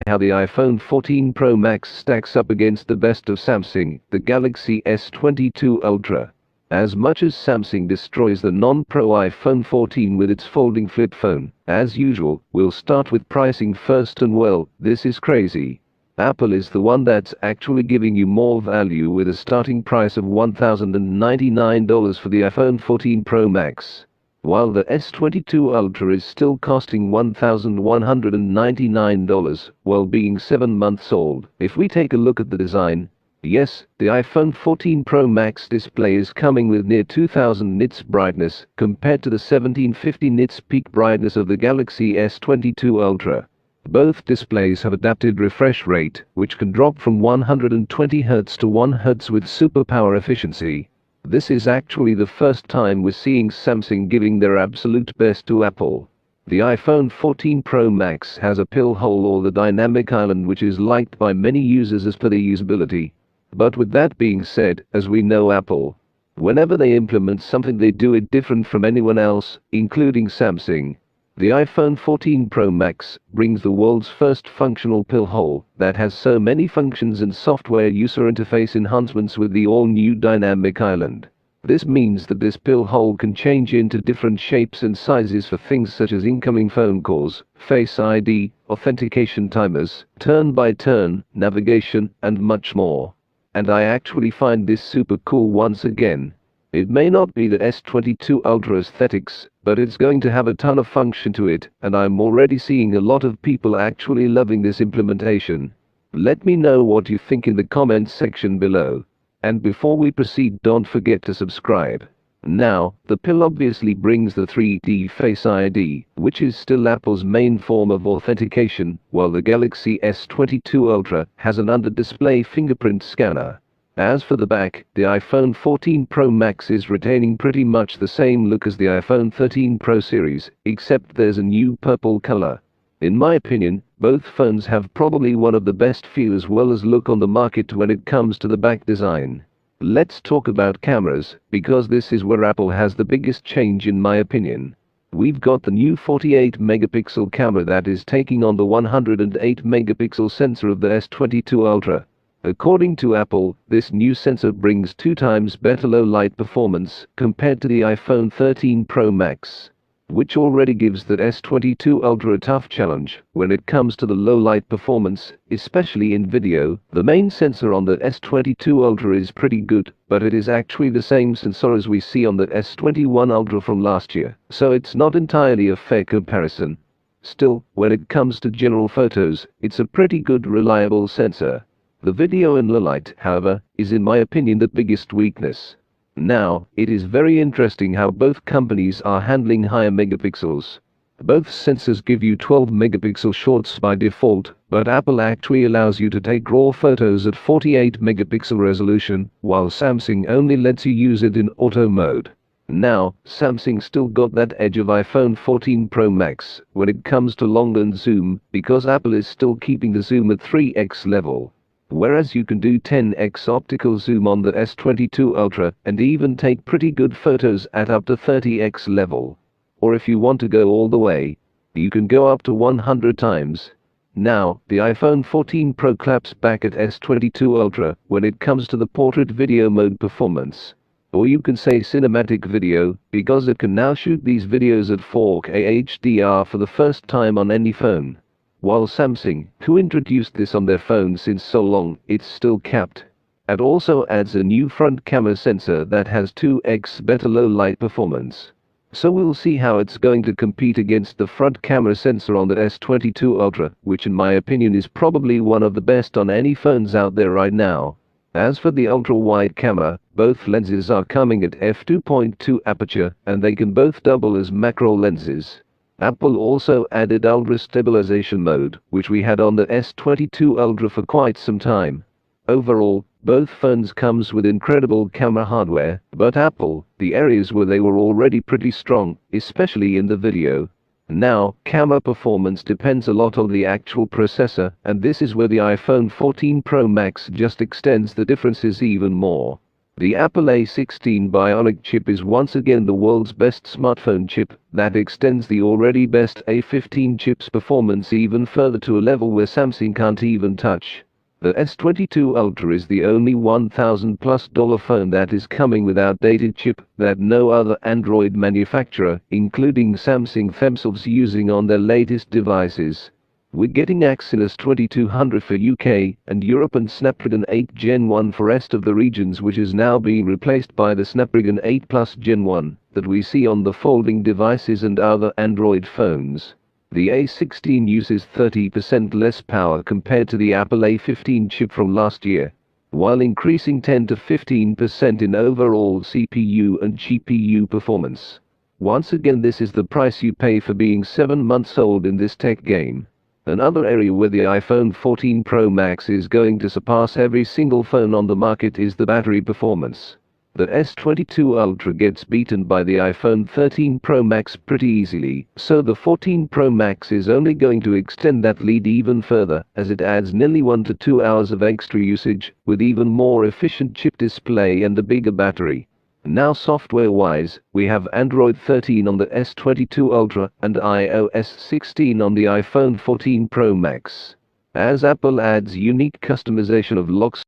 how the iPhone 14 Pro Max stacks up against the best of Samsung, the Galaxy S22 Ultra. As much as Samsung destroys the non-Pro iPhone 14 with its folding flip phone, as usual, we'll start with pricing first, and well, this is crazy. Apple is the one that's actually giving you more value with a starting price of $1,099 for the iPhone 14 Pro Max, while the S22 Ultra is still costing $1,199 while being 7 months old. If we take a look at the design, yes, the iPhone 14 Pro Max display is coming with near 2000 nits brightness compared to the 1750 nits peak brightness of the Galaxy S22 Ultra. Both displays have adapted refresh rate, which can drop from 120 Hz to 1 Hz with super power efficiency. This is actually the first time we're seeing Samsung giving their absolute best to Apple. The iPhone 14 Pro Max has a pill hole or the dynamic island, which is liked by many users as per their usability. But with that being said, as we know Apple, whenever they implement something they do it different from anyone else, including Samsung. The iPhone 14 Pro Max brings the world's first functional pill hole that has so many functions and software user interface enhancements with the all-new dynamic island. This means that this pill hole can change into different shapes and sizes for things such as incoming phone calls, Face ID, authentication timers, turn-by-turn, navigation, and much more. And I actually find this super cool once again. It may not be the S22 Ultra aesthetics, but it's going to have a ton of function to it, and I'm already seeing a lot of people actually loving this implementation. Let me know what you think in the comments section below. And before we proceed, don't forget to subscribe. Now, the pill obviously brings the 3D Face ID, which is still Apple's main form of authentication, while the Galaxy S22 Ultra has an under-display fingerprint scanner. As for the back, the iPhone 14 Pro Max is retaining pretty much the same look as the iPhone 13 Pro series, except there's a new purple color. In my opinion, both phones have probably one of the best feel as well as look on the market when it comes to the back design. Let's talk about cameras, because this is where Apple has the biggest change in my opinion. We've got the new 48 megapixel camera that is taking on the 108 megapixel sensor of the S22 Ultra. According to Apple, this new sensor brings 2 times better low light performance compared to the iPhone 13 Pro Max, which already gives the S22 Ultra a tough challenge when it comes to the low light performance, especially in video. The main sensor on the S22 Ultra is pretty good, but it is actually the same sensor as we see on the S21 Ultra from last year, so it's not entirely a fair comparison. Still, when it comes to general photos, it's a pretty good reliable sensor. The video in low light, however, is in my opinion the biggest weakness. Now, it is very interesting how both companies are handling higher megapixels. Both sensors give you 12 megapixel shots by default, but Apple actually allows you to take raw photos at 48 megapixel resolution, while Samsung only lets you use it in auto mode. Now, Samsung still got that edge of iPhone 14 Pro Max when it comes to long and zoom, because Apple is still keeping the zoom at 3x level. Whereas you can do 10x optical zoom on the S22 Ultra and even take pretty good photos at up to 30x level. Or if you want to go all the way, you can go up to 100 times. Now, the iPhone 14 Pro claps back at S22 Ultra when it comes to the portrait video mode performance. Or you can say cinematic video, because it can now shoot these videos at 4K HDR for the first time on any phone. While Samsung, who introduced this on their phone since so long, it's still capped. It also adds a new front camera sensor that has 2x better low light performance. So we'll see how it's going to compete against the front camera sensor on the S22 Ultra, which in my opinion is probably one of the best on any phones out there right now. As for the ultra-wide camera, both lenses are coming at f2.2 aperture, and they can both double as macro lenses. Apple also added ultra stabilization mode, which we had on the S22 Ultra for quite some time. Overall, both phones comes with incredible camera hardware, but Apple, the areas where they were already pretty strong, especially in the video. Now, camera performance depends a lot on the actual processor, and this is where the iPhone 14 Pro Max just extends the differences even more. The Apple A16 Bionic chip is once again the world's best smartphone chip that extends the already best A15 chip's performance even further to a level where Samsung can't even touch. The S22 Ultra is the only $1,000+ phone that is coming with outdated chip that no other Android manufacturer, including Samsung themselves, using on their latest devices. We're getting Exynos 2200 for UK and Europe and Snapdragon 8 Gen 1 for rest of the regions, which is now being replaced by the Snapdragon 8 Plus Gen 1 that we see on the folding devices and other Android phones. The A16 uses 30% less power compared to the Apple A15 chip from last year, while increasing 10 to 15% in overall CPU and GPU performance. Once again, this is the price you pay for being 7 months old in this tech game. Another area where the iPhone 14 Pro Max is going to surpass every single phone on the market is the battery performance. The S22 Ultra gets beaten by the iPhone 13 Pro Max pretty easily, so the 14 Pro Max is only going to extend that lead even further as it adds nearly 1 to 2 hours of extra usage with even more efficient chip display and a bigger battery. Now software-wise, we have Android 13 on the S22 Ultra and iOS 16 on the iPhone 14 Pro Max. As Apple adds unique customization of locks